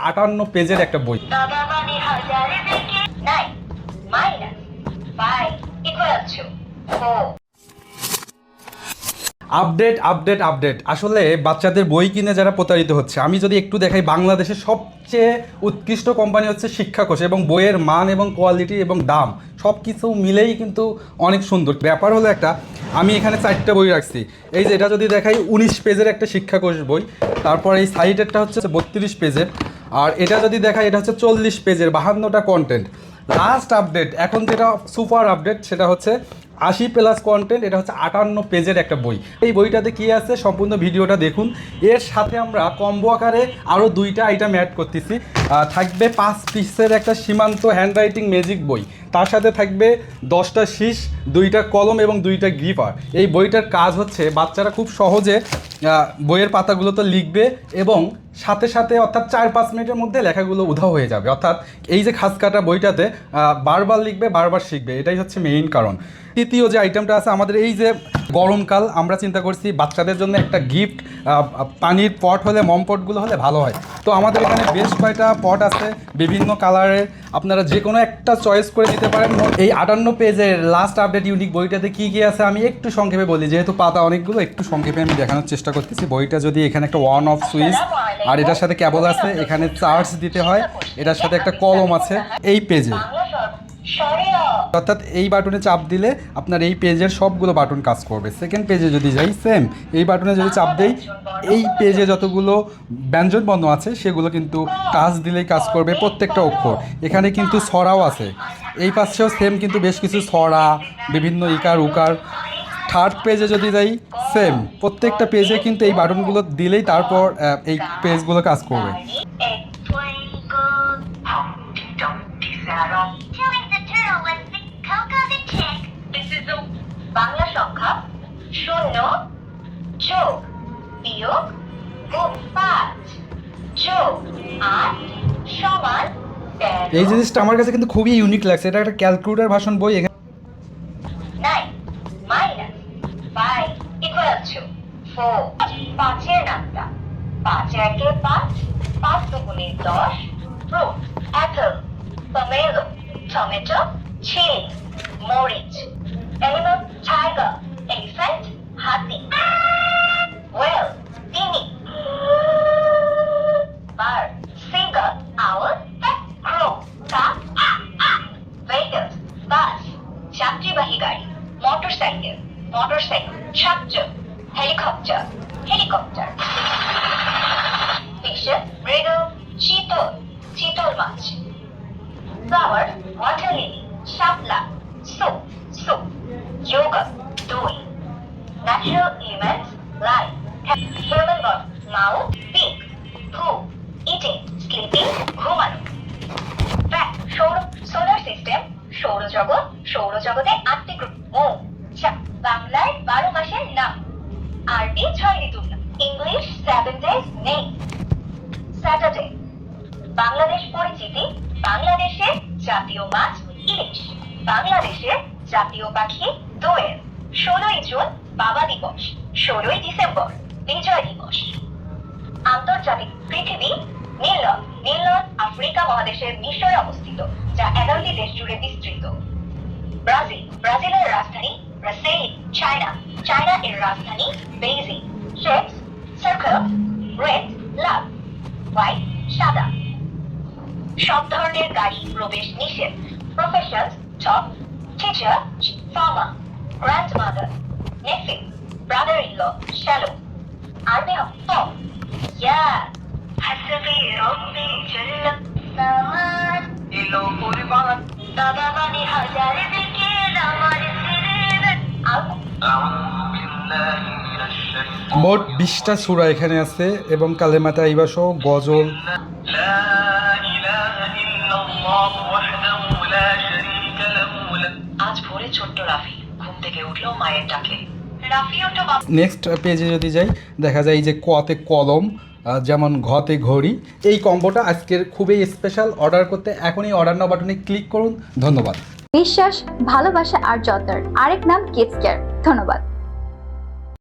58 পেজের একটা বই। Update update update. আসলে বাচ্চাদের বই কিনে যারা প্রতারিত হচ্ছে, আমি যদি একটু দেখাই, বাংলাদেশের সবচেয়ে উৎকৃষ্ট কোম্পানি হচ্ছে শিক্ষাকোষ, এবং বইয়ের মান এবং কোয়ালিটি এবং দাম সব কিছু মিলেই কিন্তু অনেক সুন্দর। ব্যাপার হলো একটা, আমি এখানে 4টা বই রাখছি। এই যে এটা যদি দেখাই 19 পেজের একটা শিক্ষাকোষ বই, তারপর এই সাইডেরটা হচ্ছে 32 পেজের, আর এটা যদি দেখাই এটা হচ্ছে 40 পেজের, 52টা কন্টেন্ট। লাস্ট আপডেট এখন যেটা সুপার আপডেট সেটা হচ্ছে 80+ কন্টেন্ট, এটা হচ্ছে 58 পেজের একটা বই। এই বইটাতে কী আছে সম্পূর্ণ ভিডিওটা দেখুন। এর সাথে আমরা কম্বো আকারে আরও 2টা আইটেম অ্যাড করতেছি। থাকবে 5 পিসের একটা সীমান্ত হ্যান্ডরাইটিং ম্যাজিক বই, তার সাথে থাকবে 10টা শীষ, 2টা কলম এবং 2টা গ্রিপার। এই বইটার কাজ হচ্ছে বাচ্চারা খুব সহজে বইয়ের পাতাগুলো তো লিখবে এবং সাথে সাথে অর্থাৎ 4-5 মিনিটের মধ্যে লেখাগুলো উধাও হয়ে যাবে। অর্থাৎ এই যে খাস কাটা বইটাতে বারবার লিখবে, বারবার শিখবে, এটাই হচ্ছে মেইন কারণ। তৃতীয় যে আইটেমটা আছে আমাদের, এই যে গরমকাল, আমরা চিন্তা করছি বাচ্চাদের জন্য একটা গিফট, পানির পট হলে, মম পটগুলো হলে ভালো হয়। তো আমাদের এখানে বেশ কয়টা পট আছে বিভিন্ন কালারের, আপনারা যে কোনো একটা চয়েস করে নিতে পারেন। এই 58 পেজের লাস্ট আপডেট ইউনিক বইটাতে কী কী আছে আমি একটু সংক্ষেপে বলি, যেহেতু পাতা অনেকগুলো, একটু সংক্ষেপে আমি দেখানোর চেষ্টা করতেছি। বইটা যদি এখানে একটা অন অফ সুইচ, আর এটার সাথে কেবল আছে, এখানে চার্জ দিতে হয়, এটার সাথে একটা কলম আছে এই পেজে, অর্থাৎ এই বাটনে চাপ দিলে আপনার এই পেজের সবগুলো বাটন কাজ করবে। সেকেন্ড পেজে যদি যাই সেম, এই বাটনে যদি চাপ দেই এই পেজে যতগুলো ব্যঞ্জন বর্ণ আছে সেগুলো কিন্তু কাজ দিলেই কাজ করবে, প্রত্যেকটা অক্ষর। এখানে কিন্তু ছড়াও আছে, এই পাশেও সেম কিন্তু বেশ কিছু ছড়া, বিভিন্ন ইকার উকার। থার্ড পেজে যদি যাই সেম, প্রত্যেকটা পেজে কিন্তু এই বাটনগুলো দিলেই তারপর এই পেজগুলো কাজ করবে। বাংলা সংখ্যা 0 যোগ বিয়োগ গুণ 5 যোগ 8 সমান 13। এই জিনিসটা আমার কাছে কিন্তু খুবই ইউনিক লাগছে। এটা একটা ক্যালকুলেটর ভাষণ বই। 9 minus 5 equal to 4। 5 এর নামটা 5 একে 5, 5 দুগুণে 10। Fruit apple, pomelo, tomato, chilli, মরিচ। Animal tiger, elephant, হাতি। Whale তিমি। Bird seagull, owl, crow, cock। Vehicle bus, যাত্রীবাহী গাড়ি, মোটরসাইকেল, ছাত্র, হেলিকপ্টার, fish, মৃগেল, চিতল মাছ। Flower, water lily, শাপলা, soup, yogurt, দই। Natural elements like human body, mouth, beak, poop, eating, sleeping, ঘুমানো। Fact, solar system, সৌরজগতে 8টি গ্রহ। বাংলায় 12 মাসের নাম, আরবি 6 ঋতুর নাম, ইংলিশ 7 days নেই। স্যাটারডে, বাংলাদেশ পরিচিতি, বাংলাদেশের জাতীয় মাছ ইলিশ, বাংলাদেশের জাতীয় পাখি দোয়েল। 16 জুন বাবা দিবস, 16 ডিসেম্বর বিজয় দিবস। আন্তর্জাতিক পৃথিবী, নীল আফ্রিকা মহাদেশের মিশরে অবস্থিত, যা 11টি দেশ জুড়ে বিস্তৃত। ব্রাজিলের রাজধানী ব্রাসেলি। চায়না এর রাজধানী বেইজিং। শেপস, সার্কেল, রেড, লাল, হোয়াইট, সাদা। সব ধরনের গাড়ি প্রবেশ নিষেধ। Professions, top, teacher, farmer, grandmother, nephew, brother in law, শ্যালো। আরবি ফর্ম, ইয়া হাসবি রব্বি জাল্লা সামান এলো পরিবার দাদা বানি হাজার দিকে আমার সিরে মোট 20টা সূরা এখানে আছে এবং কালেমা তাইবা সহ গজল। আজ ভোরে ছোট্ট রাফি ঘুম থেকে উঠলো মায়ের ডাকে। নেক্সট পেজে যদি যাই দেখা যায় এই যে কতে কলম, যেমন ঘতে ঘড়ি। এই কম্বোটা আজকের খুবই স্পেশাল। অর্ডার করতে এখনই অর্ডার নাও বাটনে ক্লিক করুন। ধন্যবাদ। বিশ্বাস, ভালোবাসা আর যত্নের আরেক নাম কিডস কেয়ার। ধন্যবাদ।